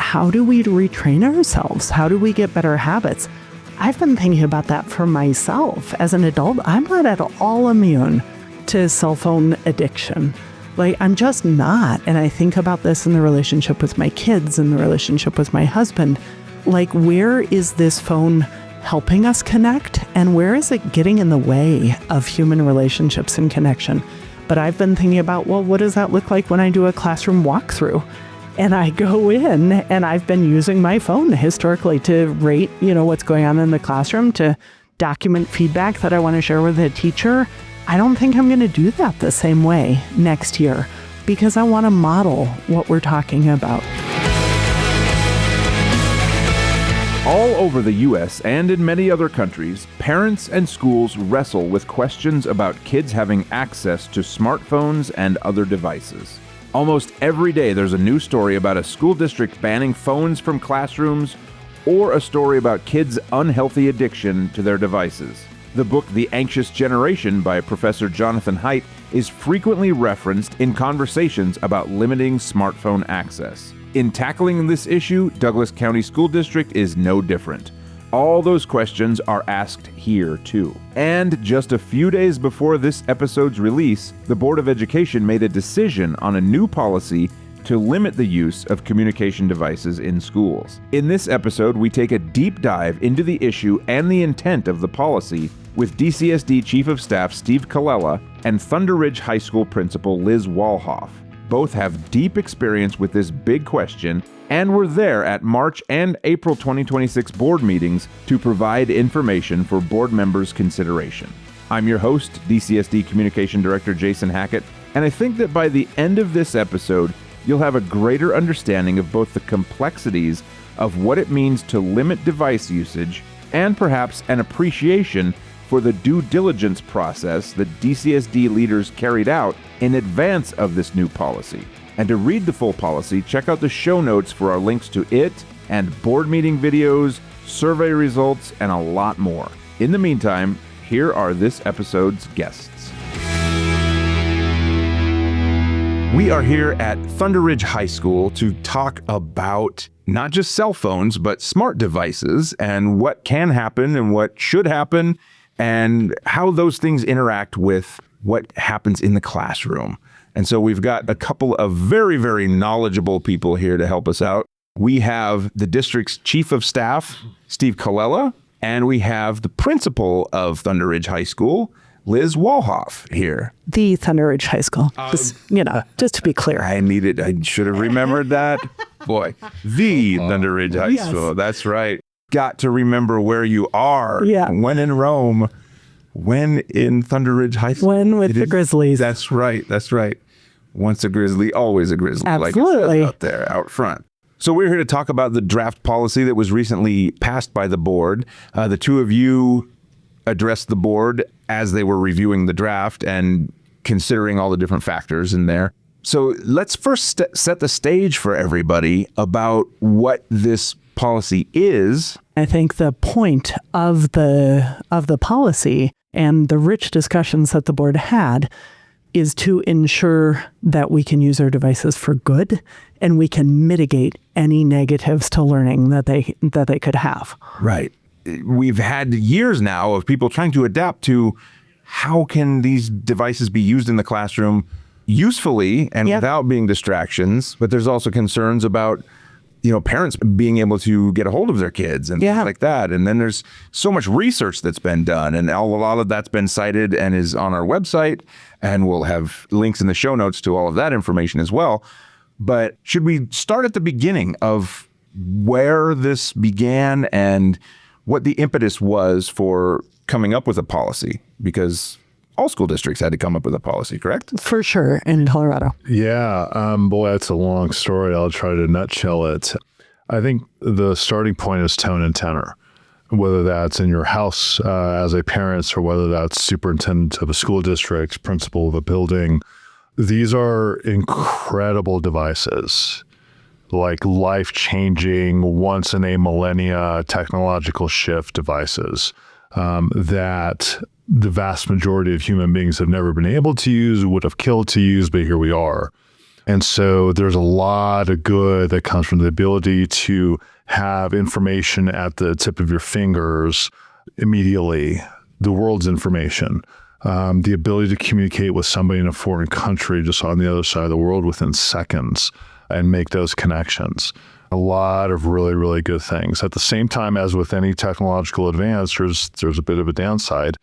how do we retrain ourselves? How do we get better habits? I've been thinking about that for myself. As an adult, I'm not at all immune to cell phone addiction. I'm just not. And I think about this in the relationship with my kids and the relationship with my husband. Where is this phone helping us connect? And where is it getting in the way of human relationships and connection? But I've been thinking about, well, what does that look like when I do a classroom walkthrough? And I go in and I've been using my phone historically to rate, what's going on in the classroom, to document feedback that I want to share with the teacher. I don't think I'm going to do that the same way next year because I want to model what we're talking about. All over the U.S. and in many other countries, parents and schools wrestle with questions about kids having access to smartphones and other devices. Almost every day there's a new story about a school district banning phones from classrooms or a story about kids' unhealthy addiction to their devices. The book The Anxious Generation by Professor Jonathan Haidt is frequently referenced in conversations about limiting smartphone access. In tackling this issue, Douglas County School District is no different. All those questions are asked here, too. And just a few days before this episode's release, the Board of Education made a decision on a new policy to limit the use of communication devices in schools. In this episode, we take a deep dive into the issue and the intent of the policy with DCSD Chief of Staff Steve Colella and ThunderRidge High School Principal Liz Walhof. Both have deep experience with this big question and were there at March and April 2026 board meetings to provide information for board members' consideration. I'm your host, DCSD Communication Director Jason Hackett, and I think that by the end of this episode, you'll have a greater understanding of both the complexities of what it means to limit device usage and perhaps an appreciation for the due diligence process that DCSD leaders carried out in advance of this new policy. And to read the full policy, check out the show notes for our links to it and board meeting videos, survey results, and a lot more. In the meantime, here are this episode's guests. We are here at ThunderRidge High School to talk about not just cell phones, but smart devices and what can happen and what should happen and how those things interact with what happens in the classroom. And so we've got a couple of very, very knowledgeable people here to help us out. We have the district's Chief of Staff, Steve Colella, and we have the principal of ThunderRidge High School, Liz Walhof, here. The ThunderRidge High School, just to be clear. I should have remembered that. Boy, the ThunderRidge High School, that's right. Got to remember where you are. Yeah. When in Rome, when in ThunderRidge High School. When with the Grizzlies. That's right. Once a Grizzly, always a Grizzly. Absolutely. Like out there, out front. So we're here to talk about the draft policy that was recently passed by the board. The two of you addressed the board as they were reviewing the draft and considering all the different factors in there. So let's first set the stage for everybody about what this policy is. I think the point of the policy and the rich discussions that the board had is to ensure that we can use our devices for good and we can mitigate any negatives to learning that they could have. Right. We've had years now of people trying to adapt to how can these devices be used in the classroom usefully and without being distractions. But there's also concerns about parents being able to get a hold of their kids and things like that. And then there's so much research that's been done and a lot of that's been cited and is on our website. And we'll have links in the show notes to all of that information as well. But should we start at the beginning of where this began and what the impetus was for coming up with a policy? Because all school districts had to come up with a policy, correct? For sure, in Colorado. Yeah, boy, that's a long story. I'll try to nutshell it. I think the starting point is tone and tenor, whether that's in your house as a parent or whether that's superintendent of a school district, principal of a building. These are incredible devices, like life-changing, once in a millennia technological shift devices that the vast majority of human beings have never been able to use, would have killed to use, but here we are. And so there's a lot of good that comes from the ability to have information at the tip of your fingers immediately, the world's information, the ability to communicate with somebody in a foreign country just on the other side of the world within seconds and make those connections. A lot of really, really good things. At the same time, as with any technological advance, there's a bit of a downside.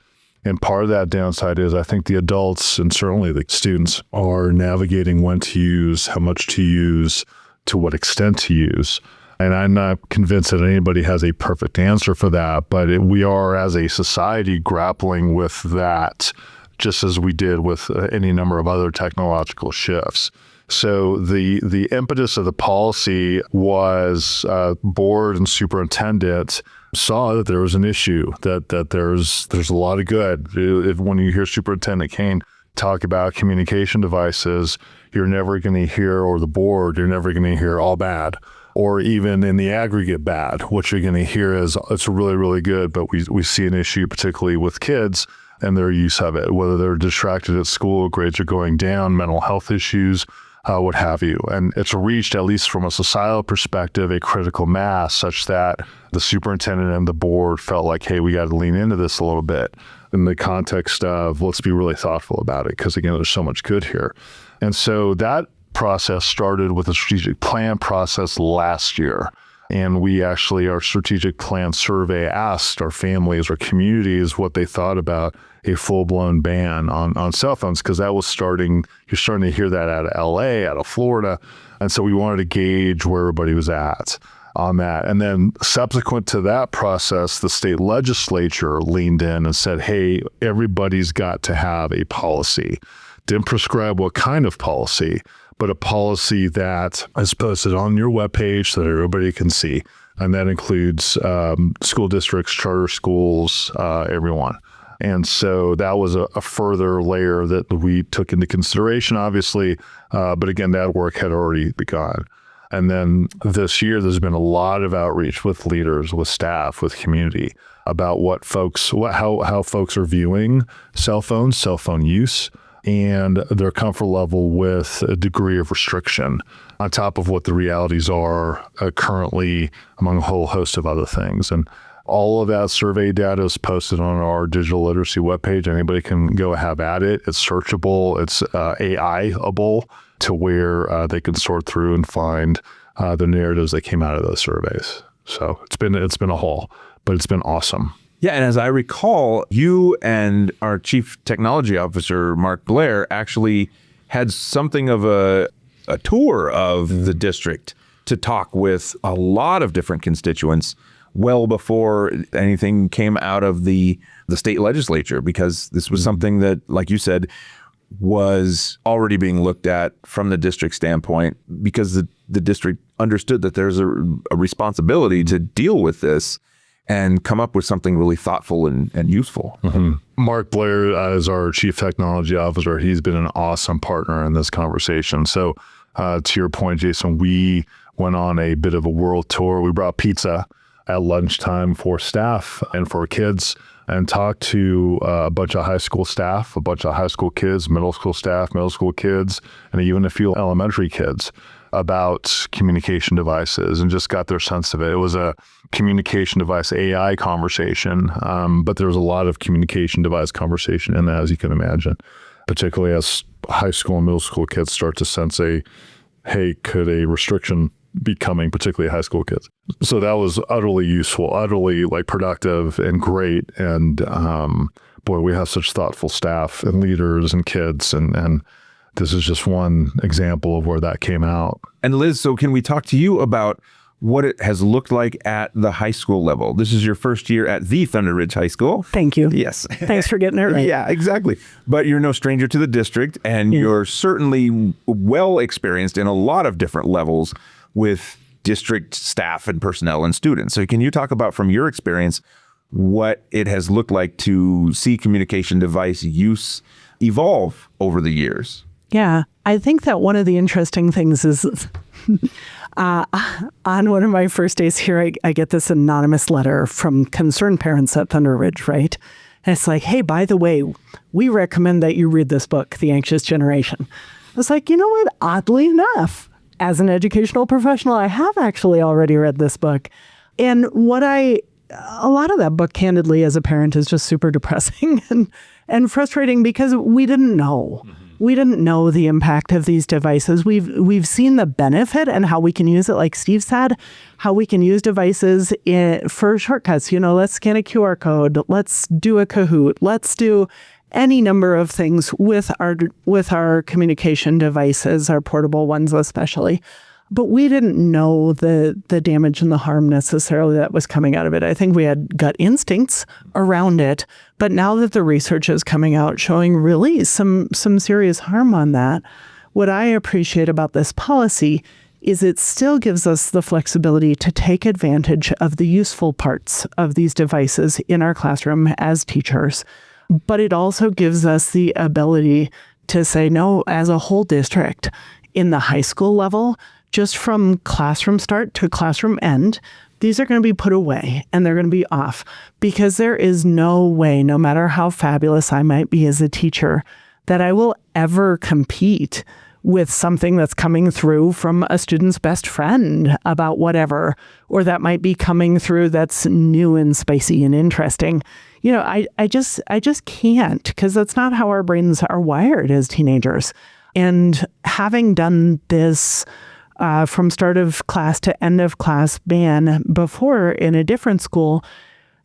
And part of that downside is I think the adults and certainly the students are navigating when to use, how much to use, to what extent to use. And I'm not convinced that anybody has a perfect answer for that, but we are as a society grappling with that just as we did with any number of other technological shifts. So the impetus of the policy was board and superintendent saw that there was an issue, that there's a lot of good. When you hear Superintendent Kane talk about communication devices, you're never going to hear, or the board, you're never going to hear all bad, or even in the aggregate bad. What you're going to hear is it's really, really good, but we see an issue particularly with kids and their use of it, whether they're distracted at school, grades are going down, mental health issues, what have you. And it's reached, at least from a societal perspective, a critical mass such that the superintendent and the board felt like, hey, we got to lean into this a little bit in the context of let's be really thoughtful about it, because again, there's so much good here. And so that process started with a strategic plan process last year. And we actually, our strategic plan survey asked our families or communities what they thought about a full-blown ban on cell phones, because that was you're starting to hear that out of LA, out of Florida. And so we wanted to gauge where everybody was at on that. And then subsequent to that process, the state legislature leaned in and said, hey, everybody's got to have a policy. Didn't prescribe what kind of policy, but a policy that is posted on your webpage so that everybody can see. And that includes school districts, charter schools, everyone. And so that was a further layer that we took into consideration, obviously. But again, that work had already begun. And then this year, there's been a lot of outreach with leaders, with staff, with community about how folks are viewing cell phones, cell phone use, and their comfort level with a degree of restriction on top of what the realities are currently among a whole host of other things. And all of that survey data is posted on our digital literacy webpage. Anybody can go have at it. It's searchable. It's AI-able to where they can sort through and find the narratives that came out of those surveys. So it's been a haul, but it's been awesome. Yeah, and as I recall, you and our Chief Technology Officer, Mark Blair, actually had something of a tour of the district to talk with a lot of different constituents well before anything came out of the state legislature, because this was something that, like you said, was already being looked at from the district standpoint, because the district understood that there's a responsibility to deal with this and come up with something really thoughtful and useful. Mm-hmm. Mark Blair is our Chief Technology Officer. He's been an awesome partner in this conversation. So to your point, Jason, we went on a bit of a world tour. We brought pizza at lunchtime for staff and for kids, and talked to a bunch of high school staff, a bunch of high school kids, middle school staff, middle school kids, and even a few elementary kids about communication devices, and just got their sense of it. It was a communication device AI conversation, but there was a lot of communication device conversation in that, as you can imagine, particularly as high school and middle school kids start to sense hey, could a restriction be coming, particularly high school kids. So that was utterly useful, utterly productive and great. And boy, we have such thoughtful staff and leaders and kids, and this is just one example of where that came out. And Liz, so can we talk to you about what it has looked like at the high school level? This is your first year at the ThunderRidge High School. Thank you. Yes. Thanks for getting it right. Yeah, exactly. But you're no stranger to the district, and you're certainly well experienced in a lot of different levels with district staff and personnel and students. So can you talk about, from your experience, what it has looked like to see communication device use evolve over the years? Yeah, I think that one of the interesting things is on one of my first days here, I get this anonymous letter from concerned parents at ThunderRidge, right? And it's like, hey, by the way, we recommend that you read this book, The Anxious Generation. was like, you know what? Oddly enough, as an educational professional, I have actually already read this book. And a lot of that book, candidly, as a parent, is just super depressing and frustrating because we didn't know. We didn't know the impact of these devices. We've seen the benefit and how we can use it, like Steve said, how we can use devices for shortcuts. Let's scan a QR code. Let's do a Kahoot. Let's do any number of things with our communication devices, our portable ones especially. But we didn't know the damage and the harm necessarily that was coming out of it. I think we had gut instincts around it. But now that the research is coming out showing really some serious harm on that, what I appreciate about this policy is it still gives us the flexibility to take advantage of the useful parts of these devices in our classroom as teachers. But it also gives us the ability to say, no, as a whole district, in the high school level, just from classroom start to classroom end, these are going to be put away and they're going to be off because there is no way, no matter how fabulous I might be as a teacher, that I will ever compete with something that's coming through from a student's best friend about whatever, or that might be coming through that's new and spicy and interesting. I just can't, because that's not how our brains are wired as teenagers. And having done this from start of class to end of class ban before in a different school,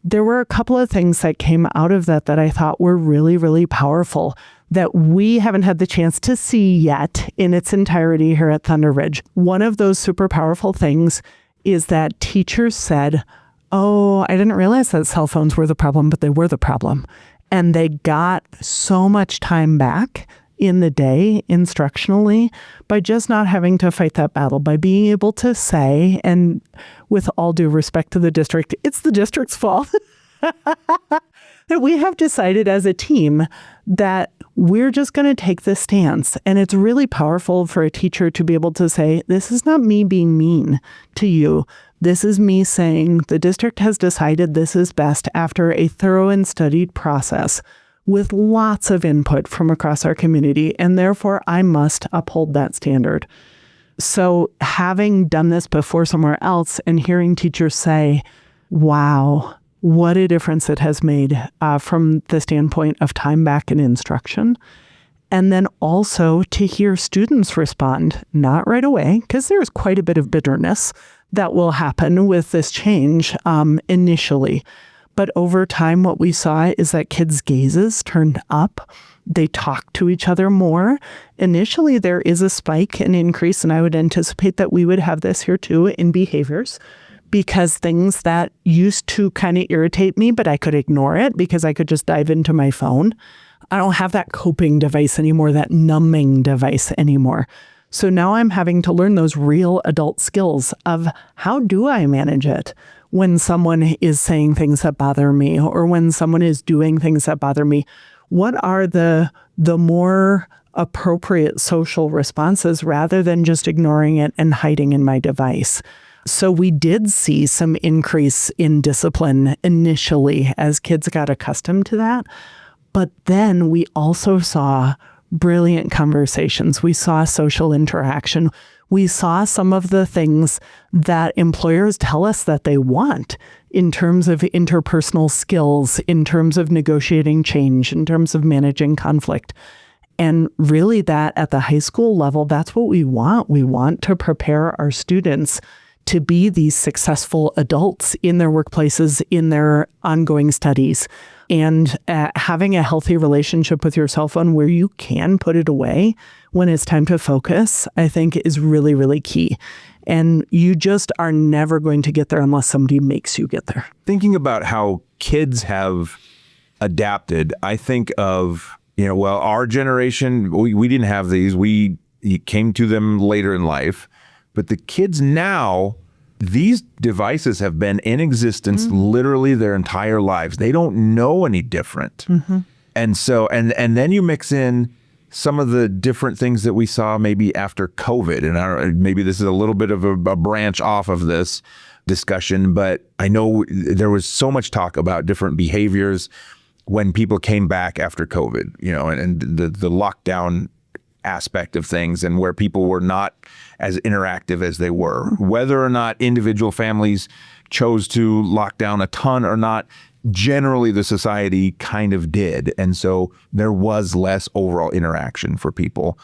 there were a couple of things that came out of that I thought were really, really powerful that we haven't had the chance to see yet in its entirety here at ThunderRidge. One of those super powerful things is that teachers said, oh, I didn't realize that cell phones were the problem, but they were the problem. And they got so much time back in the day instructionally by just not having to fight that battle, by being able to say, and with all due respect to the district, it's the district's fault, that we have decided as a team that we're just going to take this stance. And it's really powerful for a teacher to be able to say, this is not me being mean to you. This is me saying the district has decided this is best after a thorough and studied process with lots of input from across our community, and therefore I must uphold that standard. So having done this before somewhere else and hearing teachers say, wow, what a difference it has made from the standpoint of time back in instruction. And then also to hear students respond, not right away, because there's quite a bit of bitterness that will happen with this change initially. But over time, what we saw is that kids' gazes turned up. They talk to each other more. Initially, there is a spike, an increase, and I would anticipate that we would have this here too in behaviors, because things that used to kind of irritate me, but I could ignore it because I could just dive into my phone. I don't have that coping device anymore, that numbing device anymore. So now I'm having to learn those real adult skills of how do I manage it when someone is saying things that bother me or when someone is doing things that bother me. What are the more appropriate social responses rather than just ignoring it and hiding in my device? So we did see some increase in discipline initially as kids got accustomed to that. But then we also saw brilliant conversations. We saw social interaction. We saw some of the things that employers tell us that they want in terms of interpersonal skills, in terms of negotiating change, in terms of managing conflict. And really that at the high school level, that's what we want. We want to prepare our students to be these successful adults in their workplaces, in their ongoing studies. And having a healthy relationship with your cell phone where you can put it away when it's time to focus, I think is really, really key. And you just are never going to get there unless somebody makes you get there. Thinking about how kids have adapted, I think of, our generation, we didn't have these. We came to them later in life. But the kids now, these devices have been in existence literally their entire lives. They don't know any different. And so, and then you mix in some of the different things that we saw maybe after COVID. And maybe this is a little bit of a branch off of this discussion, but I know there was so much talk about different behaviors when people came back after COVID, and the lockdown aspect of things and where people were not as interactive as they were. Whether or not individual families chose to lock down a ton or not, generally the society kind of did. And so there was less overall interaction for people.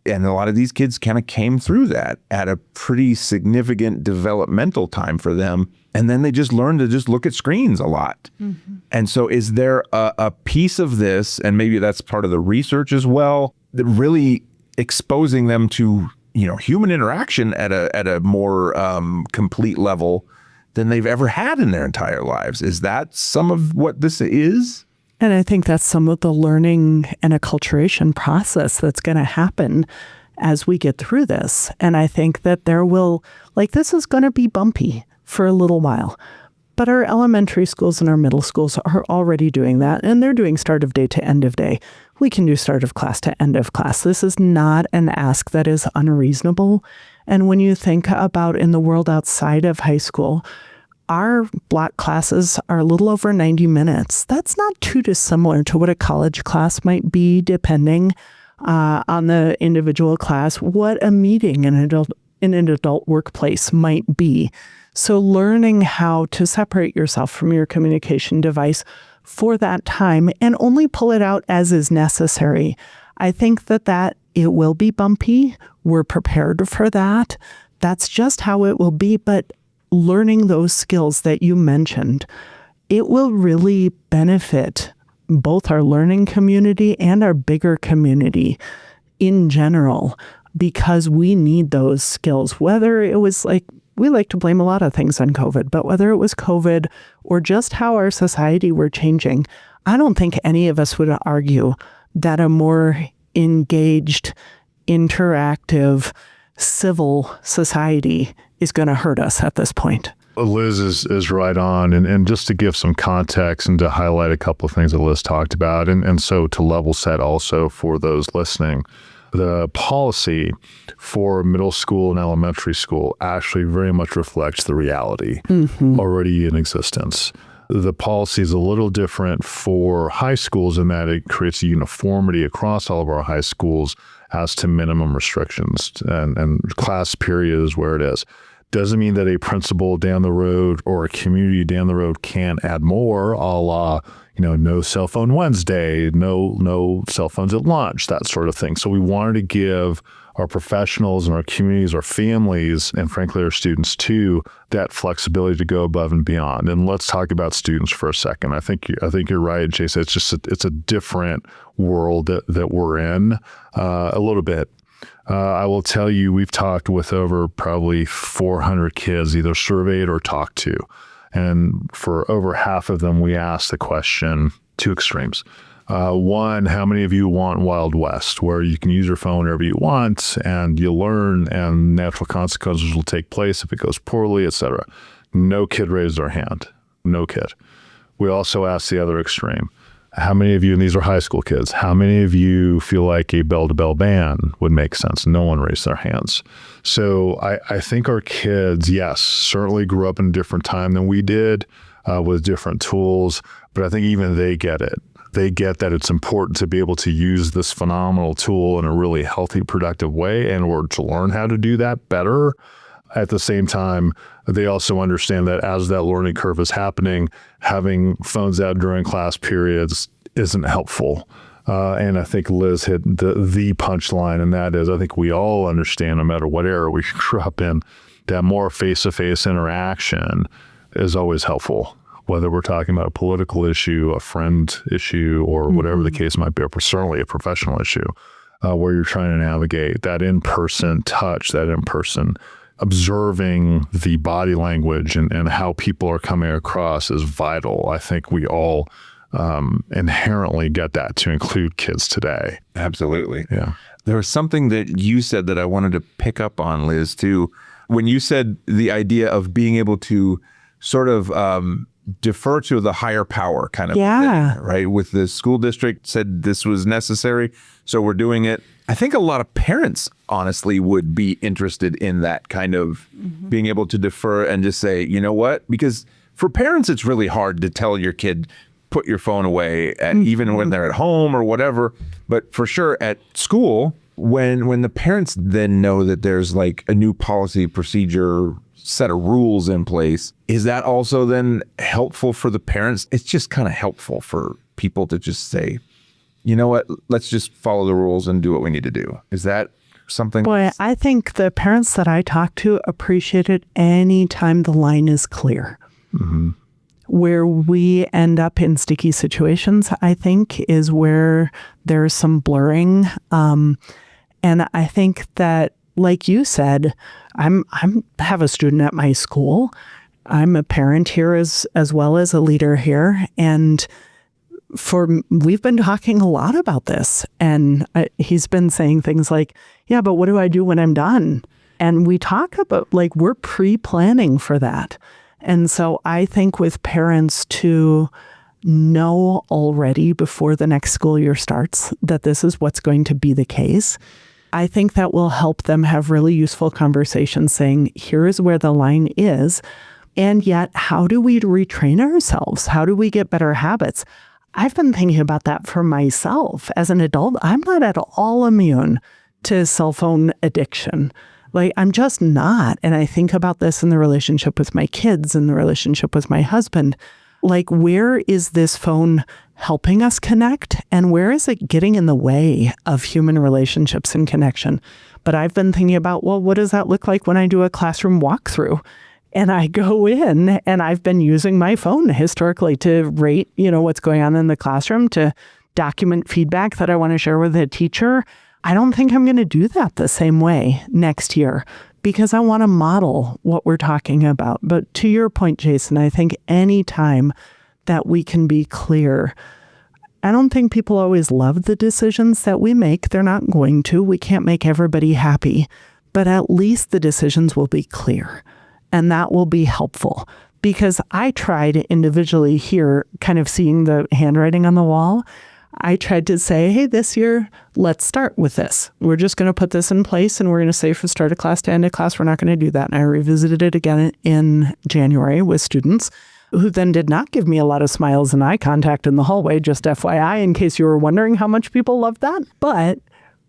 And a lot of these kids kind of came through that at a pretty significant developmental time for them. And then they just learned to just look at screens a lot. And so is there a piece of this, and maybe that's part of the research as well, that really exposing them to, human interaction at a more complete level than they've ever had in their entire lives? Is that some of what this is? And I think that's some of the learning and acculturation process that's going to happen as we get through this. And I think that this is going to be bumpy for a little while. But our elementary schools and our middle schools are already doing that, and they're doing start of day to end of day. We can do start of class to end of class. This is not an ask that is unreasonable. And when you think about in the world outside of high school, our block classes are a little over 90 minutes. That's not too dissimilar to what a college class might be, depending on the individual class, what a meeting in an adult workplace might be. So learning how to separate yourself from your communication device for that time and only pull it out as is necessary. I think that it will be bumpy. We're prepared for that. That's just how it will be. But learning those skills that you mentioned, it will really benefit both our learning community and our bigger community in general, because we need those skills. Whether it was we like to blame a lot of things on COVID, but whether it was COVID or just how our society were changing, I don't think any of us would argue that a more engaged, interactive, civil society is going to hurt us at this point. Liz is right on. And just to give some context and to highlight a couple of things that Liz talked about, and so to level set also for those listening, the policy for middle school and elementary school actually very much reflects the reality already in existence. The policy is a little different for high schools in that it creates a uniformity across all of our high schools as to minimum restrictions and class period is where it is. Doesn't mean that a principal down the road or a community down the road can't add more, a la, no cell phone Wednesday, no cell phones at lunch, that sort of thing. So we wanted to give our professionals and our communities, our families, and frankly, our students too, that flexibility to go above and beyond. And let's talk about students for a second. I think you're right, Jason. It's a different world that we're in a little bit. I will tell you, we've talked with over probably 400 kids, either surveyed or talked to. And for over half of them, we asked the question, two extremes. One, how many of you want Wild West, where you can use your phone whenever you want and you learn and natural consequences will take place if it goes poorly, etc. No kid raised their hand. No kid. We also asked the other extreme. How many of you, and these are high school kids, how many of you feel like a bell-to-bell ban would make sense? No one raised their hands. So I think our kids, yes, certainly grew up in a different time than we did with different tools, but I think even they get it. They get that it's important to be able to use this phenomenal tool in a really healthy, productive way in order to learn how to do that better. At the same time, they also understand that as that learning curve is happening, having phones out during class periods isn't helpful. And I think Liz hit the punchline, and that is I think we all understand, no matter what era we grew up in, that more face-to-face interaction is always helpful, whether we're talking about a political issue, a friend issue, or whatever the case might be, or certainly a professional issue, where you're trying to navigate that in-person touch, that in-person observing the body language and how people are coming across is vital. I think we all inherently get that, to include kids today. Absolutely. Yeah. There was something that you said that I wanted to pick up on, Liz, too. When you said the idea of being able to sort of defer to the higher power kind of thing, right? With the school district said this was necessary, so we're doing it. I think a lot of parents, honestly, would be interested in that kind of being able to defer and just say, you know what? Because for parents, it's really hard to tell your kid, put your phone away, even when they're at home or whatever. But for sure at school, when the parents then know that there's like a new policy, procedure, set of rules in place, is that also then helpful for the parents? It's just kind of helpful for people to just say, you know what, let's just follow the rules and do what we need to do. Is that something? Boy, I think the parents that I talk to appreciate it any time the line is clear. Mm-hmm. Where we end up in sticky situations, I think, is where there's some blurring. And I think that, like you said, I have a student at my school. I'm a parent here as well as a leader here. And we've been talking a lot about this. And he's been saying things like, yeah, but what do I do when I'm done? And we talk about, like, we're pre-planning for that. And so I think with parents to know already before the next school year starts that this is what's going to be the case, I think that will help them have really useful conversations saying, here is where the line is. And yet, how do we retrain ourselves? How do we get better habits? I've been thinking about that for myself. As an adult, I'm not at all immune to cell phone addiction. Like, I'm just not. And I think about this in the relationship with my kids and the relationship with my husband. Like, where is this phone helping us connect? And where is it getting in the way of human relationships and connection? But I've been thinking about, well, what does that look like when I do a classroom walkthrough? And I go in and I've been using my phone historically to rate, what's going on in the classroom, to document feedback that I want to share with a teacher. I don't think I'm going to do that the same way next year because I want to model what we're talking about. But to your point, Jason, I think any time that we can be clear, I don't think people always love the decisions that we make. They're not going to. We can't make everybody happy, but at least the decisions will be clear. And that will be helpful because I tried individually here, kind of seeing the handwriting on the wall. I tried to say, hey, this year, let's start with this. We're just going to put this in place and we're going to say from start of class to end of class, we're not going to do that. And I revisited it again in January with students who then did not give me a lot of smiles and eye contact in the hallway, just FYI, in case you were wondering how much people love that. But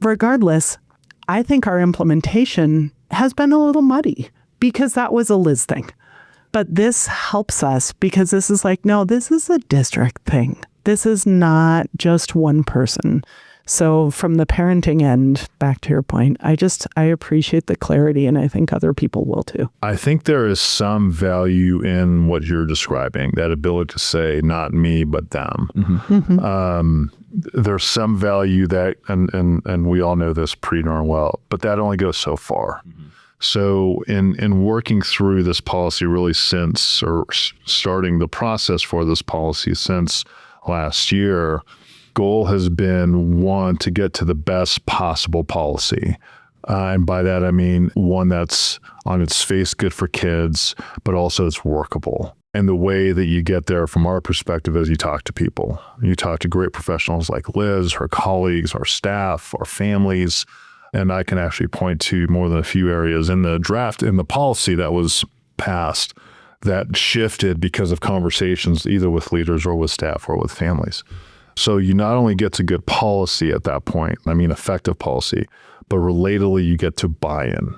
regardless, I think our implementation has been a little muddy because that was a Liz thing. But this helps us because this is like, no, this is a district thing. This is not just one person. So from the parenting end, back to your point, I appreciate the clarity and I think other people will too. I think there is some value in what you're describing, that ability to say, not me, but them. Mm-hmm. Mm-hmm. There's some value that, and we all know this pretty darn well, but that only goes so far. Mm-hmm. So in working through this policy really since, or starting the process for this policy since last year, goal has been, one, to get to the best possible policy. And by that, I mean one that's on its face good for kids, but also it's workable. And the way that you get there from our perspective is you talk to people. You talk to great professionals like Liz, her colleagues, our staff, our families. And I can actually point to more than a few areas in the draft, in the policy that was passed, that shifted because of conversations either with leaders or with staff or with families. So you not only get to good policy at that point, I mean effective policy, but relatedly you get to buy-in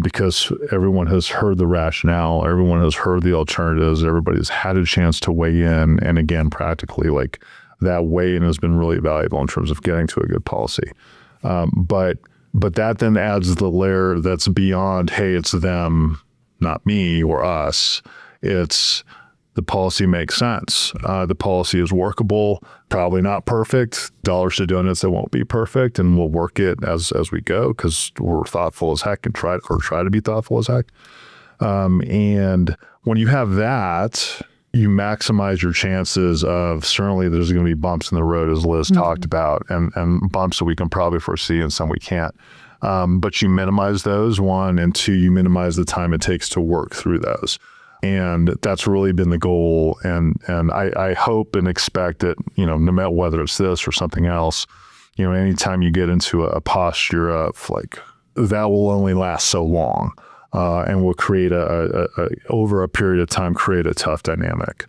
because everyone has heard the rationale, everyone has heard the alternatives, everybody's had a chance to weigh in. And again, practically, like, that weigh-in has been really valuable in terms of getting to a good policy. But that then adds the layer that's beyond, hey, it's them, not me or us. It's the policy makes sense. The policy is workable, probably not perfect. Dollars to donuts, it won't be perfect, and we'll work it as we go because we're thoughtful as heck and try to be thoughtful as heck. And when you have that, you maximize your chances of, certainly there's going to be bumps in the road, as Liz talked about, and bumps that we can probably foresee and some we can't. But you minimize those, one, and two, you minimize the time it takes to work through those. And that's really been the goal. And I hope and expect that, no matter whether it's this or something else, anytime you get into a posture of like, that will only last so long. And will create over a period of time, create a tough dynamic.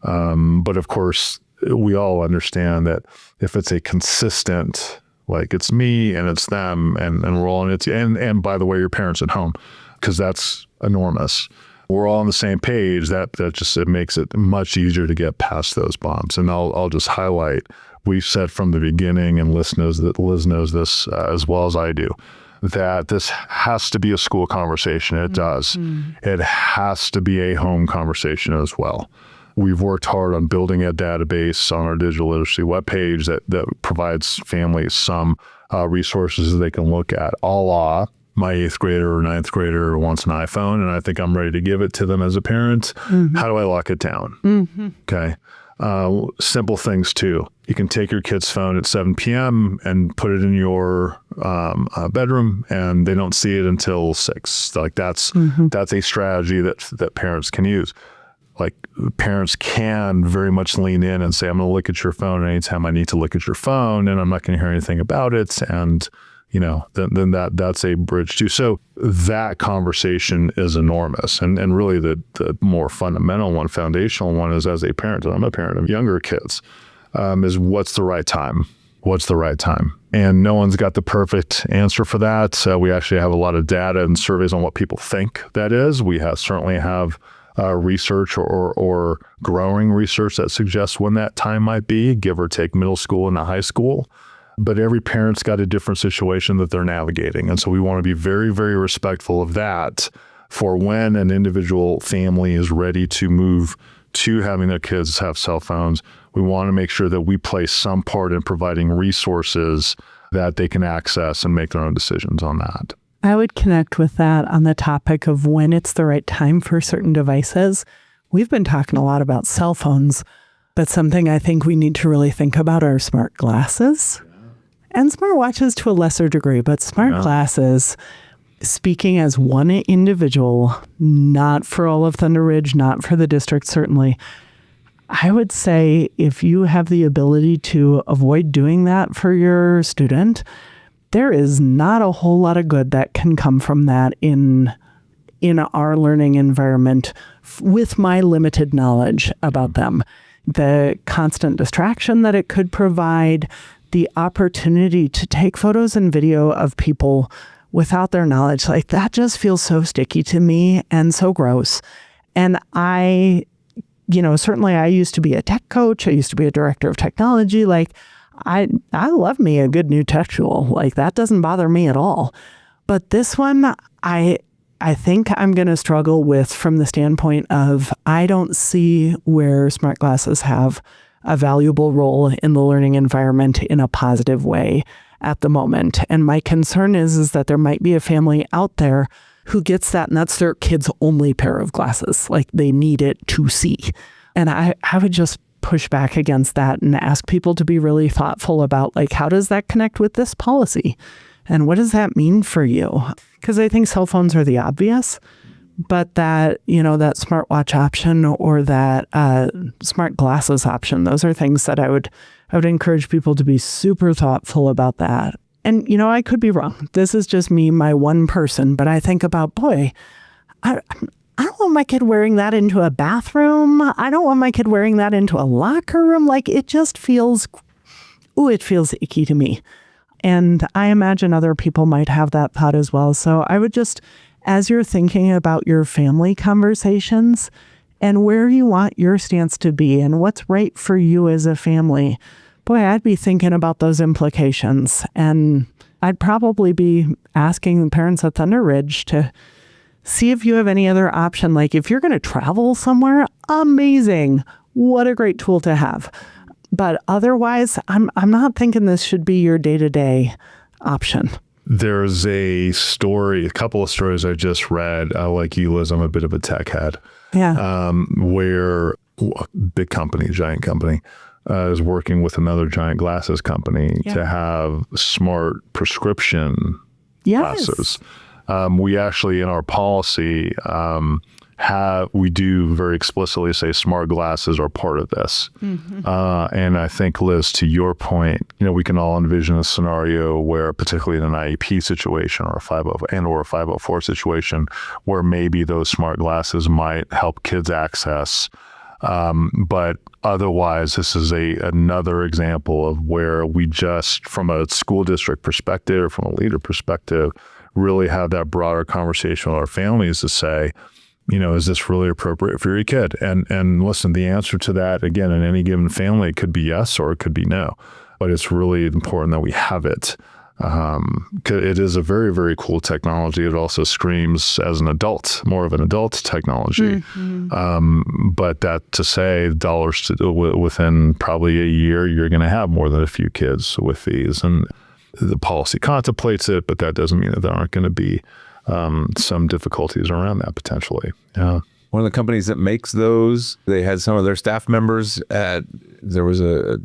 But of course, we all understand that if it's a consistent Like it's me and it's them and we're all in it. And by the way, your parents at home, because that's enormous. We're all on the same page. That just, it makes it much easier to get past those bumps. And I'll just highlight, we've said from the beginning, and Liz knows this as well as I do, that this has to be a school conversation. It does. It has to be a home conversation as well. We've worked hard on building a database on our digital literacy webpage that provides families some resources that they can look at, a la my 8th grader or 9th grader wants an iPhone and I think I'm ready to give it to them as a parent. How do I lock it down? Okay. Simple things too. You can take your kid's phone at 7 p.m. and put it in your bedroom and they don't see it until 6. Like that's a strategy that parents can use. Like parents can very much lean in and say, I'm going to look at your phone anytime I need to look at your phone and I'm not going to hear anything about it. And then that's a bridge too. So that conversation is enormous. And really the more fundamental one, foundational one is, as a parent, and I'm a parent of younger kids, is what's the right time? What's the right time? And no one's got the perfect answer for that. So we actually have a lot of data and surveys on what people think that is. We certainly have research or growing research that suggests when that time might be, give or take middle school and high school. But every parent's got a different situation that they're navigating. And so we want to be very, very respectful of that for when an individual family is ready to move to having their kids have cell phones. We want to make sure that we play some part in providing resources that they can access and make their own decisions on that. I would connect with that on the topic of when it's the right time for certain devices. We've been talking a lot about cell phones, but something I think we need to really think about are smart glasses. And smartwatches to a lesser degree, but smart glasses, speaking as one individual, not for all of ThunderRidge, not for the district, certainly. I would say if you have the ability to avoid doing that for your student, there is not a whole lot of good that can come from that in our learning environment with my limited knowledge about them. The constant distraction that it could provide, the opportunity to take photos and video of people without their knowledge, like that just feels so sticky to me and so gross. And certainly I used to be a tech coach. I used to be a director of technology. Like I love me a good new tech tool. Like that doesn't bother me at all. But this one, I think I'm going to struggle with from the standpoint of I don't see where smart glasses have a valuable role in the learning environment in a positive way at the moment. And my concern is that there might be a family out there who gets that and that's their kid's only pair of glasses. Like they need it to see. And I would just push back against that and ask people to be really thoughtful about like, how does that connect with this policy? And what does that mean for you? Because I think cell phones are the obvious, but that, that smartwatch option or that smart glasses option, those are things that I would encourage people to be super thoughtful about that. And, I could be wrong. This is just me, my one person, but I think about, boy, I don't want my kid wearing that into a bathroom. I don't want my kid wearing that into a locker room. Like it just feels, it feels icky to me. And I imagine other people might have that thought as well. So I would just, as you're thinking about your family conversations and where you want your stance to be and what's right for you as a family, boy, I'd be thinking about those implications. And I'd probably be asking the parents at ThunderRidge to see if you have any other option. Like if you're going to travel somewhere, amazing. What a great tool to have. But otherwise, I'm not thinking this should be your day-to-day option. There's a couple of stories I just read. Like you, Liz, I'm a bit of a tech head. Yeah. Where a big company, giant company, is working with another giant glasses company to have smart prescription glasses. We actually, in our policy, we do very explicitly say smart glasses are part of this. And I think, Liz, to your point, we can all envision a scenario where, particularly in an IEP situation or a 504 situation, where maybe those smart glasses might help kids access But otherwise, this is another example of where we just, from a school district perspective, from a leader perspective, really have that broader conversation with our families to say, is this really appropriate for your kid? And listen, the answer to that, again, in any given family, it could be yes or it could be no. But it's really important that we have it. 'Cause it is a very, very cool technology. It also screams as an adult, more of an adult technology. But that to say dollars within probably a year, you're going to have more than a few kids with these. And the policy contemplates it, but that doesn't mean that there aren't going to be some difficulties around that potentially. Yeah. One of the companies that makes those, they had some of their staff members there was a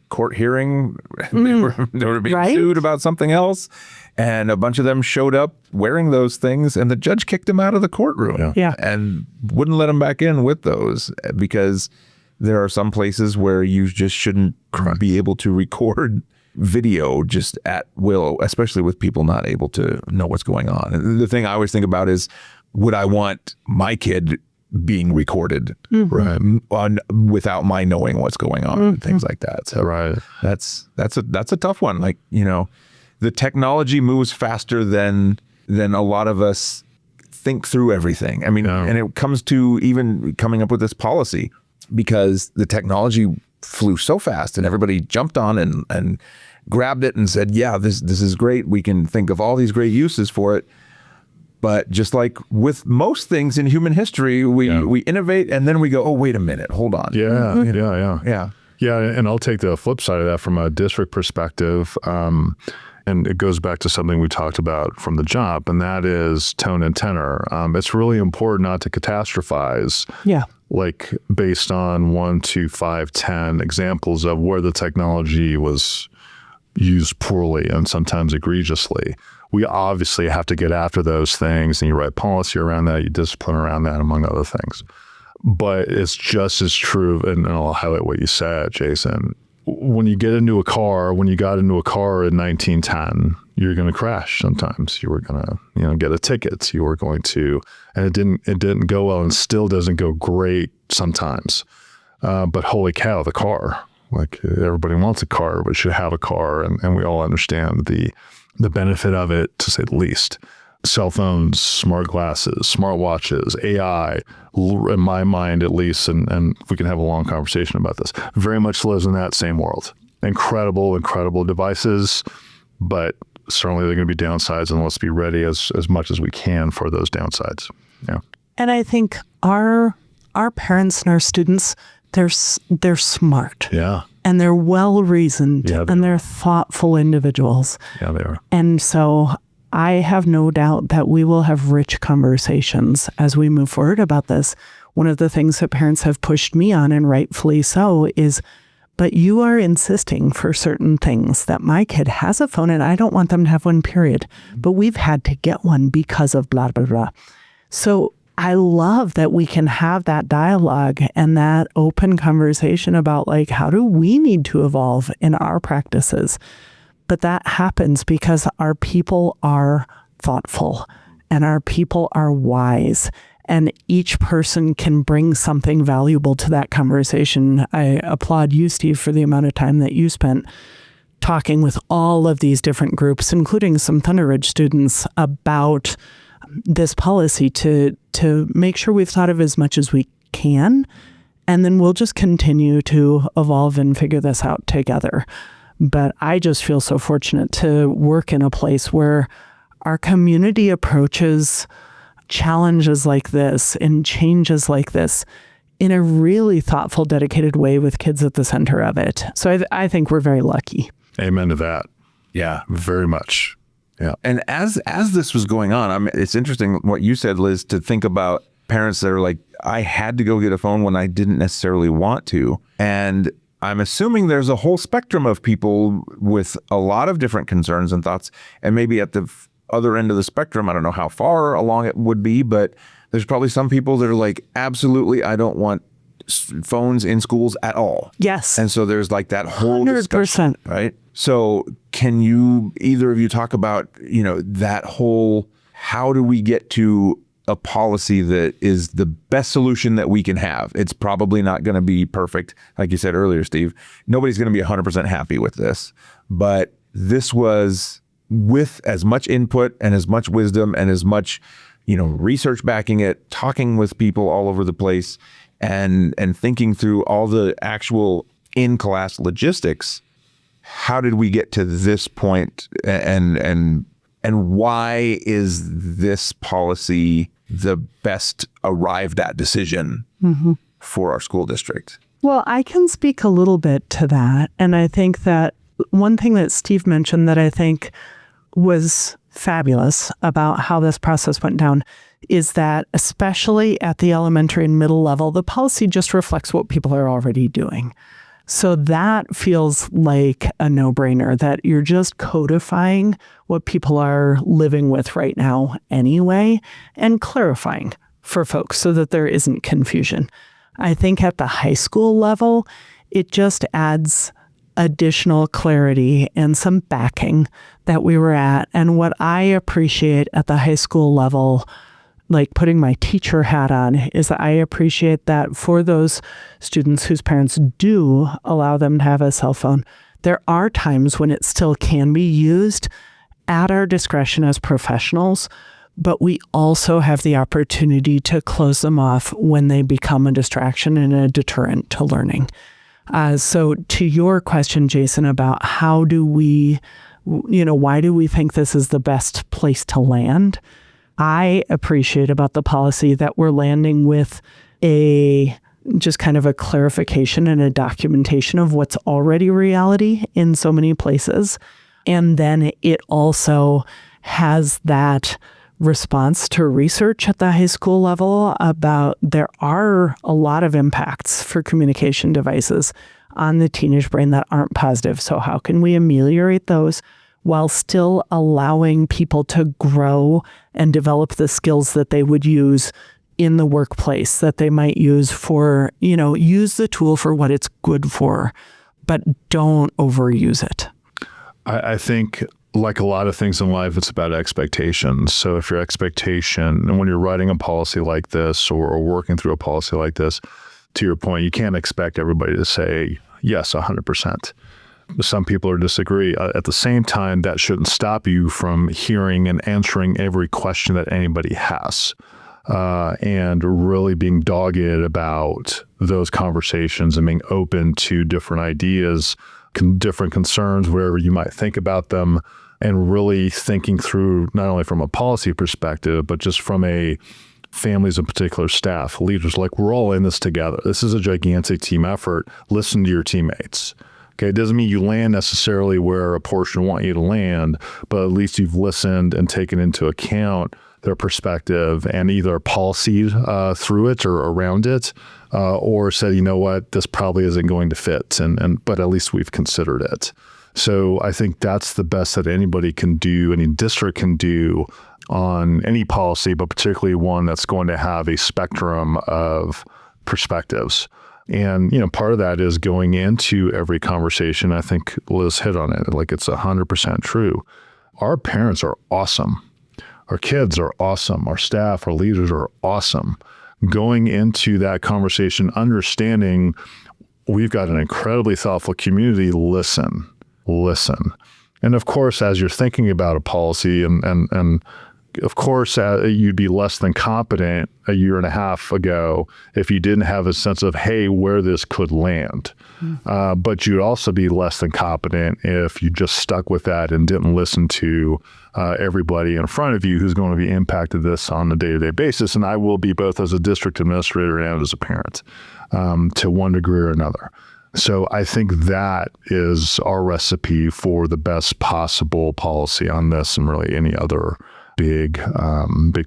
court hearing. They were being sued about something else. And a bunch of them showed up wearing those things, and the judge kicked them out of the courtroom and wouldn't let them back in with those, because there are some places where you just shouldn't be able to record video just at will, especially with people not able to know what's going on. And the thing I always think about is, would I want my kid being recorded without my knowing what's going on and things like that? So that's a tough one. Like, the technology moves faster than a lot of us think through everything. I mean, and it comes to even coming up with this policy, because the technology flew so fast and everybody jumped on and grabbed it and said, yeah, this is great. We can think of all these great uses for it. But just like with most things in human history, we innovate and then we go, oh, wait a minute, hold on. Yeah. And I'll take the flip side of that from a district perspective. And it goes back to something we talked about from the jump, and that is tone and tenor. It's really important not to catastrophize. Like based on 1, 2, 5, 10 examples of where the technology was used poorly and sometimes egregiously. We obviously have to get after those things, and you write policy around that, you discipline around that, among other things. But it's just as true, and I'll highlight what you said, Jason. When you got into a car in 1910, you're going to crash sometimes. You were going to, get a ticket. You were going to, and it didn't go well, and still doesn't go great sometimes. But holy cow, the car. Like, everybody wants a car, but should have a car, and we all understand the benefit of it, to say the least. Cell phones, smart glasses, smart watches, AI, in my mind at least, and we can have a long conversation about this, very much lives in that same world. Incredible devices, but certainly there are going to be downsides, and let's be ready as much as we can for those downsides. Yeah. And I think our parents and our students, they're smart. Yeah. And they're well-reasoned, and they're thoughtful individuals. Yeah, they are. And so I have no doubt that we will have rich conversations as we move forward about this. One of the things that parents have pushed me on, and rightfully so, is, but you are insisting for certain things that my kid has a phone and I don't want them to have one, period. But we've had to get one because of blah, blah, blah. So I love that we can have that dialogue and that open conversation about, like, how do we need to evolve in our practices? But that happens because our people are thoughtful and our people are wise, and each person can bring something valuable to that conversation. I applaud you, Steve, for the amount of time that you spent talking with all of these different groups, including some ThunderRidge students, about this policy to make sure we've thought of as much as we can, and then we'll just continue to evolve and figure this out together. But I just feel so fortunate to work in a place where our community approaches challenges like this and changes like this in a really thoughtful, dedicated way with kids at the center of it. So I think we're very lucky. Amen to that. Yeah, very much. Yeah. And as this was going on, it's interesting what you said, Liz, to think about parents that are like, I had to go get a phone when I didn't necessarily want to. And I'm assuming there's a whole spectrum of people with a lot of different concerns and thoughts. And maybe at the other end of the spectrum, I don't know how far along it would be, but there's probably some people that are like, absolutely, I don't want phones in schools at all. Yes. And so there's like that whole 100%. discussion, right? So can you, either of you, talk about, that whole, how do we get to a policy that is the best solution that we can have. It's probably not going to be perfect. Like you said earlier, Steve, nobody's going to be 100% happy with this. But this was with as much input and as much wisdom and as much, research backing it, talking with people all over the place and thinking through all the actual in-class logistics. How did we get to this point, and why is this policy the best arrived at decision for our school district? Well, I can speak a little bit to that. And I think that one thing that Steve mentioned that I think was fabulous about how this process went down is that especially at the elementary and middle level, the policy just reflects what people are already doing. So that feels like a no-brainer, that you're just codifying what people are living with right now anyway and clarifying for folks so that there isn't confusion. I think at the high school level, it just adds additional clarity and some backing that we were at. And what I appreciate at the high school level, like putting my teacher hat on, is that I appreciate that for those students whose parents do allow them to have a cell phone, there are times when it still can be used at our discretion as professionals, but we also have the opportunity to close them off when they become a distraction and a deterrent to learning. So to your question, Jason, about how do we, why do we think this is the best place to land? I appreciate about the policy that we're landing with just kind of a clarification and a documentation of what's already reality in so many places. And then it also has that response to research at the high school level about there are a lot of impacts for communication devices on the teenage brain that aren't positive. So how can we ameliorate those while still allowing people to grow and develop the skills that they would use in the workplace, that they might use for, use the tool for what it's good for, but don't overuse it? I think, like a lot of things in life, it's about expectations. So if your expectation, and when you're writing a policy like this or working through a policy like this, to your point, you can't expect everybody to say, yes, 100%. Some people are disagree. At the same time, that shouldn't stop you from hearing and answering every question that anybody has, and really being dogged about those conversations and being open to different ideas, different concerns, wherever you might think about them, and really thinking through not only from a policy perspective, but just from a families in particular, staff, leaders, like we're all in this together. This is a gigantic team effort. Listen to your teammates. Okay, it doesn't mean you land necessarily where a portion want you to land, but at least you've listened and taken into account their perspective and either policy through it or around it, or said, you know what, this probably isn't going to fit, but at least we've considered it. So I think that's the best that anybody can do, any district can do on any policy, but particularly one that's going to have a spectrum of perspectives. And, part of that is going into every conversation. I think Liz hit on it, like it's 100% true. Our parents are awesome. Our kids are awesome. Our staff, our leaders are awesome. Going into that conversation, understanding we've got an incredibly thoughtful community. Listen. And of course, as you're thinking about a policy and of course, you'd be less than competent a year and a half ago if you didn't have a sense of, hey, where this could land. But you'd also be less than competent if you just stuck with that and didn't listen to everybody in front of you who's going to be impacted this on a day-to-day basis. And I will be both as a district administrator and as a parent to one degree or another. So I think that is our recipe for the best possible policy on this and really any other big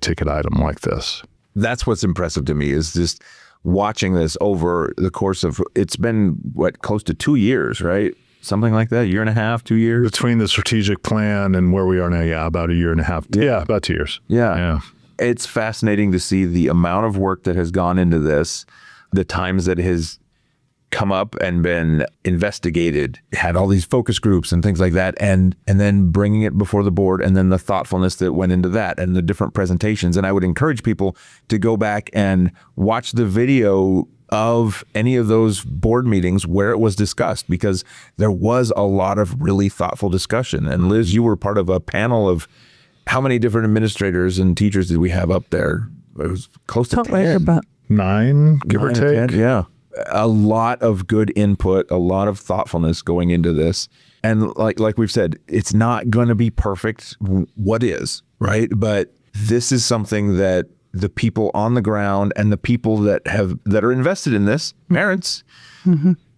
ticket item like this. That's what's impressive to me, is just watching this over the course of, it's been close to 2 years, right? Something like that, 1.5 years, 2 years? Between the strategic plan and where we are now, about 1.5 years. Yeah, about 2 years. Yeah. It's fascinating to see the amount of work that has gone into this, the times that come up and been investigated, had all these focus groups and things like that, and then bringing it before the board, and then the thoughtfulness that went into that and the different presentations. And I would encourage people to go back and watch the video of any of those board meetings where it was discussed, because there was a lot of really thoughtful discussion. And Liz, you were part of a panel of how many different administrators and teachers did we have up there? It was close to 10. About 9, give or take. 10, yeah. A lot of good input, a lot of thoughtfulness going into this. And like we've said, it's not going to be perfect. What is, right? But this is something that the people on the ground and the people that are invested in this, parents,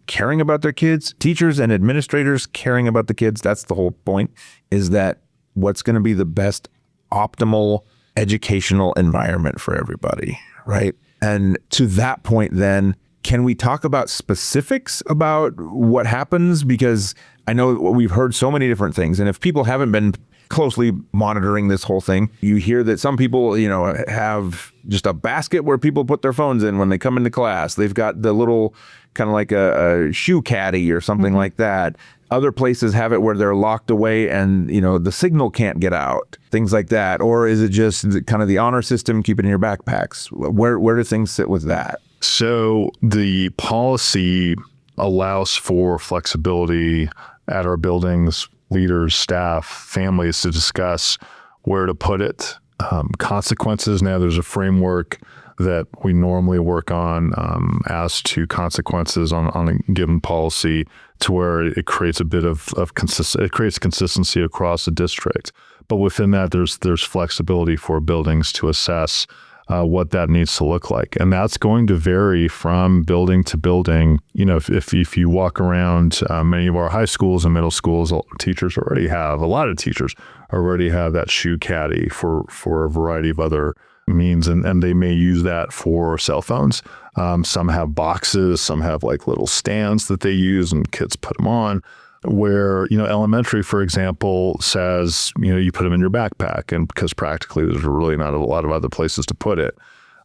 caring about their kids, teachers and administrators caring about the kids. That's the whole point, is that what's going to be the best optimal educational environment for everybody, right? And to that point, then, can we talk about specifics about what happens? Because I know we've heard so many different things. And if people haven't been closely monitoring this whole thing, you hear that some people, have just a basket where people put their phones in when they come into class. They've got the little kind of like a shoe caddy or something like that. Other places have it where they're locked away and, the signal can't get out, things like that. Or is it just kind of the honor system, keep it in your backpacks? Where do things sit with that? So the policy allows for flexibility at our buildings, leaders, staff, families to discuss where to put it. Consequences. Now there's a framework that we normally work on as to consequences on a given policy, to where it creates a bit of consistency across the district. But within that, there's flexibility for buildings to assess what that needs to look like. And that's going to vary from building to building. If you walk around many of our high schools and middle schools, a lot of teachers already have that shoe caddy for a variety of other means, and they may use that for cell phones. Some have boxes, some have like little stands that they use and kids put them on. Where, elementary, for example, says, you put them in your backpack, and because practically there's really not a lot of other places to put it,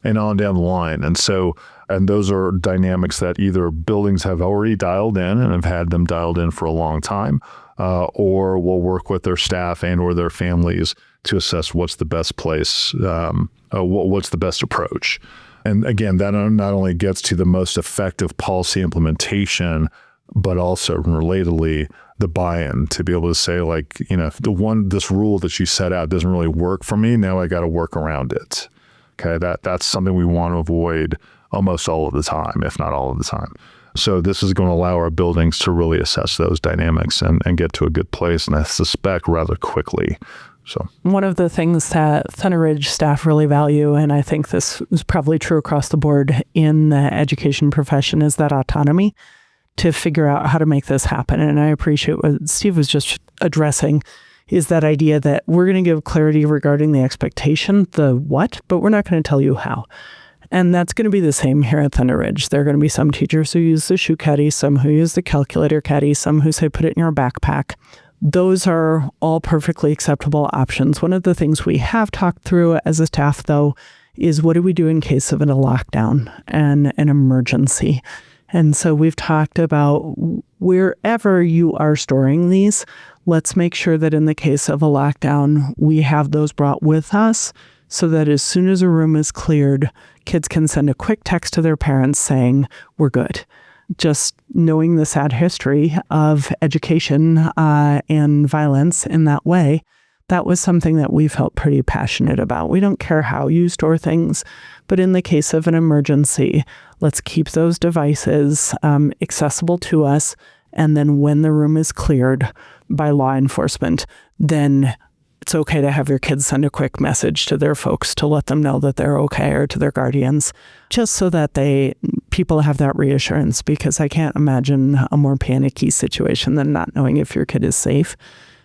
and on down the line. And those are dynamics that either buildings have already dialed in and have had them dialed in for a long time, or will work with their staff and or their families to assess what's the best place, what's the best approach. And again, that not only gets to the most effective policy implementation, but also relatedly the buy-in to be able to say, like, if this rule that you set out doesn't really work for me, now I got to work around it. Okay, that's something we want to avoid almost all of the time, if not all of the time. So this is going to allow our buildings to really assess those dynamics and get to a good place, and I suspect rather quickly. So one of the things that ThunderRidge staff really value, and I think this is probably true across the board in the education profession, is that autonomy to figure out how to make this happen. And I appreciate what Steve was just addressing, is that idea that we're going to give clarity regarding the expectation, the what, but we're not going to tell you how. And that's going to be the same here at ThunderRidge. There are going to be some teachers who use the shoe caddy, some who use the calculator caddy, some who say put it in your backpack. Those are all perfectly acceptable options. One of the things we have talked through as a staff, though, is what do we do in case of a lockdown and an emergency? And so we've talked about wherever you are storing these, let's make sure that in the case of a lockdown, we have those brought with us so that as soon as a room is cleared, kids can send a quick text to their parents saying, we're good. Just knowing the sad history of education and violence in that way, that was something that we felt pretty passionate about. We don't care how you store things, but in the case of an emergency, let's keep those devices accessible to us. And then when the room is cleared by law enforcement, then it's okay to have your kids send a quick message to their folks to let them know that they're okay, or to their guardians, just so that people have that reassurance, because I can't imagine a more panicky situation than not knowing if your kid is safe.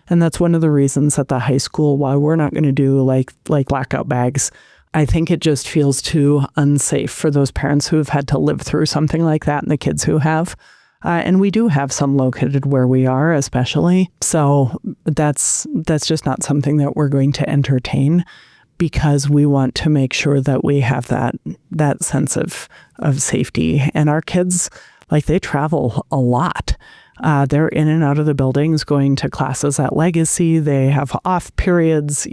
And that's one of the reasons at the high school, while we're not going to do like lockout bags, I think it just feels too unsafe for those parents who have had to live through something like that and the kids who have. And we do have some located where we are, especially. So that's just not something that we're going to entertain, because we want to make sure that we have that sense of safety. And our kids Like they travel a lot. They're in and out of the buildings going to classes at Legacy. They have off periods.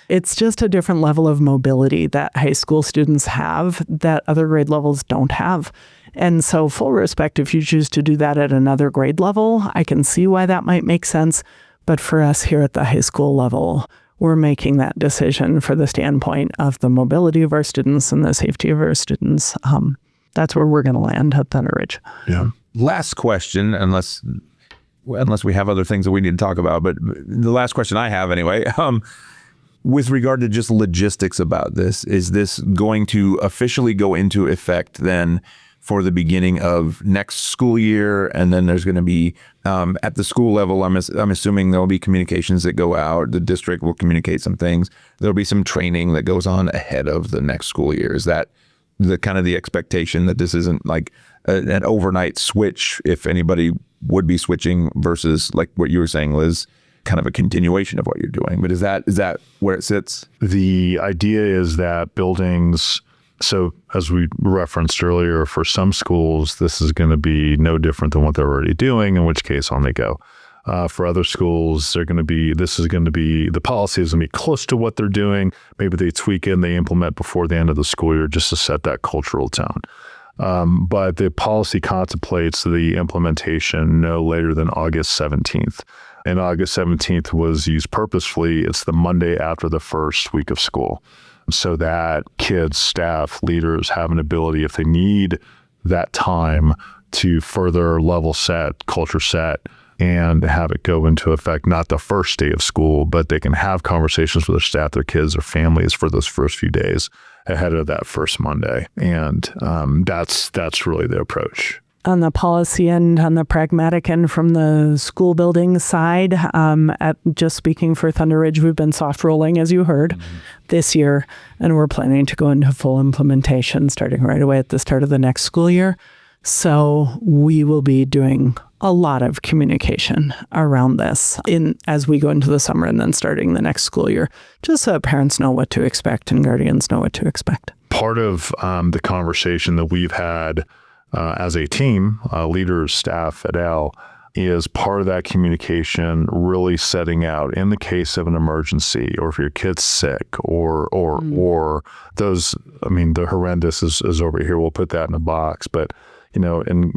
It's just a different level of mobility that high school students have that other grade levels don't have. And so full respect if you choose to do that at another grade level. I can see why that might make sense. But for us here at the high school level, we're making that decision for the standpoint of the mobility of our students and the safety of our students. That's where we're going to land at ThunderRidge. Yeah. Last question, unless we have other things that we need to talk about, but the last question I have anyway, with regard to just logistics about this, is this going to officially go into effect then for the beginning of next school year? And then there's going to be, at the school level, I'm assuming there'll be communications that go out. The district will communicate some things. There'll be some training that goes on ahead of the next school year. Is that the kind of the expectation, that this isn't like an overnight switch, if anybody would be switching, versus like what you were saying, Liz, kind of a continuation of what you're doing? But is that where it sits? The idea is that buildings, so as we referenced earlier, for some schools, this is going to be no different than what they're already doing, in which case on they go. For other schools, the policy is going to be close to what they're doing. Maybe they tweak it and they implement before the end of the school year just to set that cultural tone. But the policy contemplates the implementation no later than August 17th. And August 17th was used purposefully. It's the Monday after the first week of school, so that kids, staff, leaders have an ability, if they need that time, to further level set, culture set, and have it go into effect, not the first day of school, but they can have conversations with their staff, their kids, their families for those first few days ahead of that first Monday. And that's really the approach. On the policy end, on the pragmatic end from the school building side, just speaking for ThunderRidge, we've been soft rolling, as you heard, this year, and we're planning to go into full implementation starting right away at the start of the next school year. So we will be doing a lot of communication around this as we go into the summer and then starting the next school year, just so parents know what to expect and guardians know what to expect. Part of the conversation that we've had as a team, leaders, staff at Al, is part of that communication really setting out in the case of an emergency, or if your kid's sick, or those, the horrendous is over here. We'll put that in a box, but in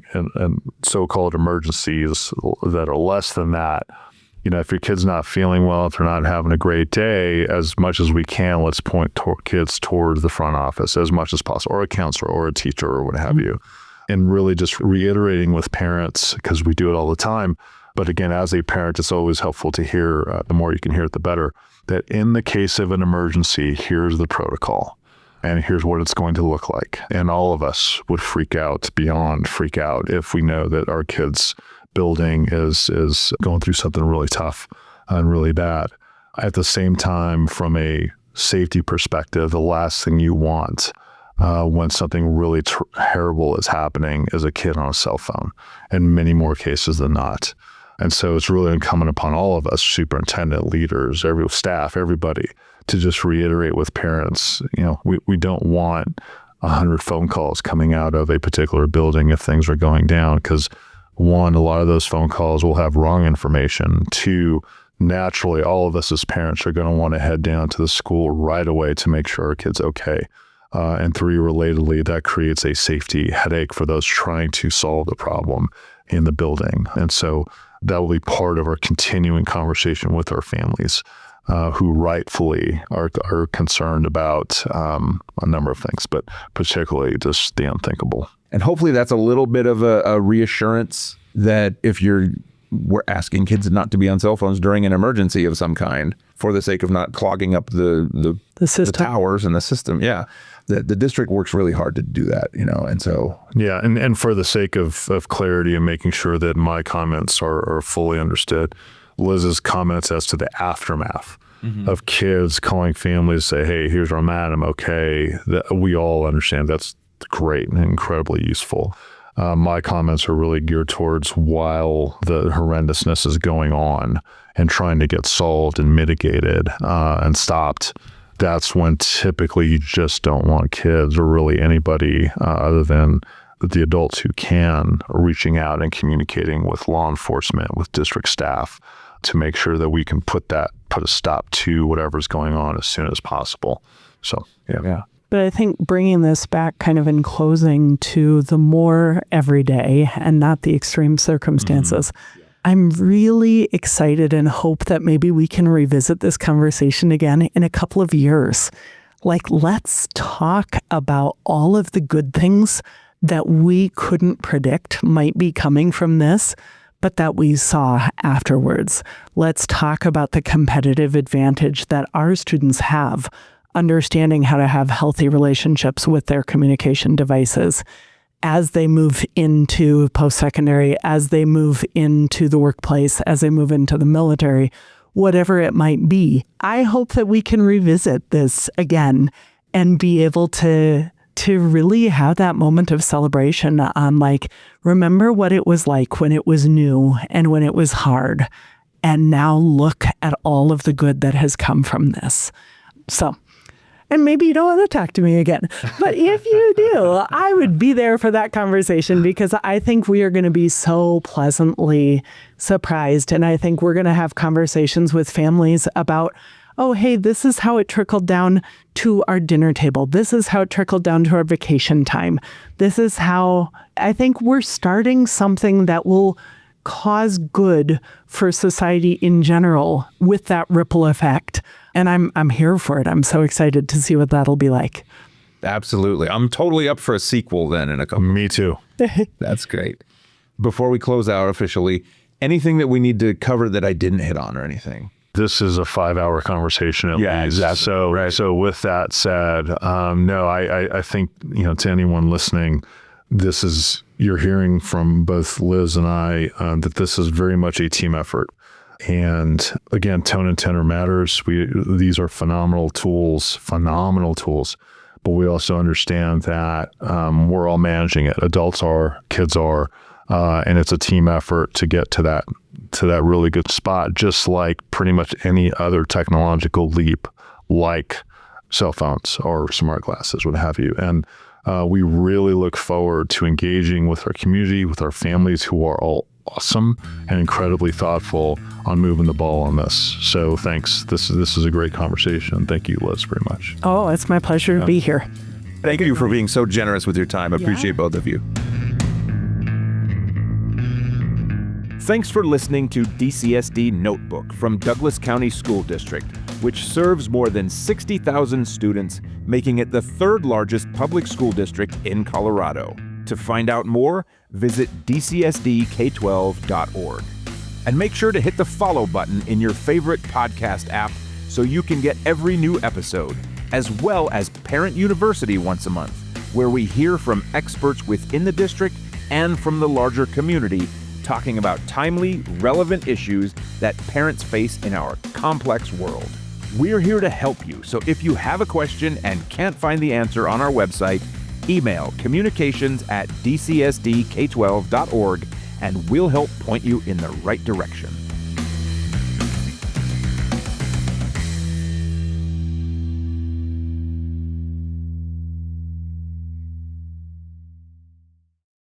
so-called emergencies that are less than that, if your kid's not feeling well, if they're not having a great day, as much as we can, let's point kids towards the front office as much as possible, or a counselor or a teacher or what have you. And really just reiterating with parents, because we do it all the time. But again, as a parent, it's always helpful to hear, the more you can hear it, the better, that in the case of an emergency, here's the protocol. And here's what it's going to look like. And all of us would freak out if we know that our kid's building is going through something really tough and really bad. At the same time, from a safety perspective, the last thing you want when something really terrible is happening is a kid on a cell phone, in many more cases than not. And so it's really incumbent upon all of us, superintendent, leaders, staff, everybody, to just reiterate with parents, we don't want 100 phone calls coming out of a particular building if things are going down, because one, a lot of those phone calls will have wrong information. Two, naturally, all of us as parents are going to want to head down to the school right away to make sure our kid's okay. And three, relatedly, that creates a safety headache for those trying to solve the problem in the building. And so that will be part of our continuing conversation with our families, who rightfully are concerned about a number of things, but particularly just the unthinkable. And hopefully that's a little bit of a reassurance that if we're asking kids not to be on cell phones during an emergency of some kind, for the sake of not clogging up the towers and the system. Yeah. The district works really hard to do that, and so. Yeah. And for the sake of clarity and making sure that my comments are fully understood, Liz's comments as to the aftermath of kids calling families, say, hey, here's where I'm at, I'm okay. That we all understand that's great and incredibly useful. My comments are really geared towards while the horrendousness is going on and trying to get solved and mitigated and stopped. That's when typically you just don't want kids, or really anybody other than that the adults who can are reaching out and communicating with law enforcement, with district staff, to make sure that we can put a stop to whatever's going on as soon as possible. So, yeah. But I think bringing this back kind of in closing to the more everyday and not the extreme circumstances, I'm really excited and hope that maybe we can revisit this conversation again in a couple of years. Like, let's talk about all of the good things that we couldn't predict might be coming from this, but that we saw afterwards. Let's talk about the competitive advantage that our students have, understanding how to have healthy relationships with their communication devices as they move into post-secondary, as they move into the workplace, as they move into the military, whatever it might be. I hope that we can revisit this again and be able to really have that moment of celebration on, like, remember what it was like when it was new and when it was hard. And now look at all of the good that has come from this. So, and maybe you don't want to talk to me again, but if you do, I would be there for that conversation, because I think we are going to be so pleasantly surprised. And I think we're going to have conversations with families about, oh, hey, this is how it trickled down to our dinner table. This is how it trickled down to our vacation time. This is how I think we're starting something that will cause good for society in general with that ripple effect. And I'm here for it. I'm so excited to see what that'll be like. Absolutely. I'm totally up for a sequel then in a couple. Me too. That's great. Before we close out officially, anything that we need to cover that I didn't hit on or anything? This is a 5-hour conversation at least. Exactly. So with that said, no, I think, to anyone listening, you're hearing from both Liz and I that this is very much a team effort. And again, tone and tenor matters. These are phenomenal tools, but we also understand that we're all managing it. Adults are, kids are, and it's a team effort to get to that really good spot, just like pretty much any other technological leap, like cell phones or smart glasses, what have you. And we really look forward to engaging with our community, with our families who are all awesome and incredibly thoughtful on moving the ball on this. So thanks. This is a great conversation. Thank you, Liz, very much. Oh, it's my pleasure to be here. Thank you for being so generous with your time. I appreciate both of you. Thanks for listening to DCSD Notebook from Douglas County School District, which serves more than 60,000 students, making it the third largest public school district in Colorado. To find out more, visit dcsdk12.org. And make sure to hit the follow button in your favorite podcast app so you can get every new episode, as well as Parent University once a month, where we hear from experts within the district and from the larger community, talking about timely, relevant issues that parents face in our complex world. We're here to help you, so if you have a question and can't find the answer on our website, email communications@dcsdk12.org and we'll help point you in the right direction.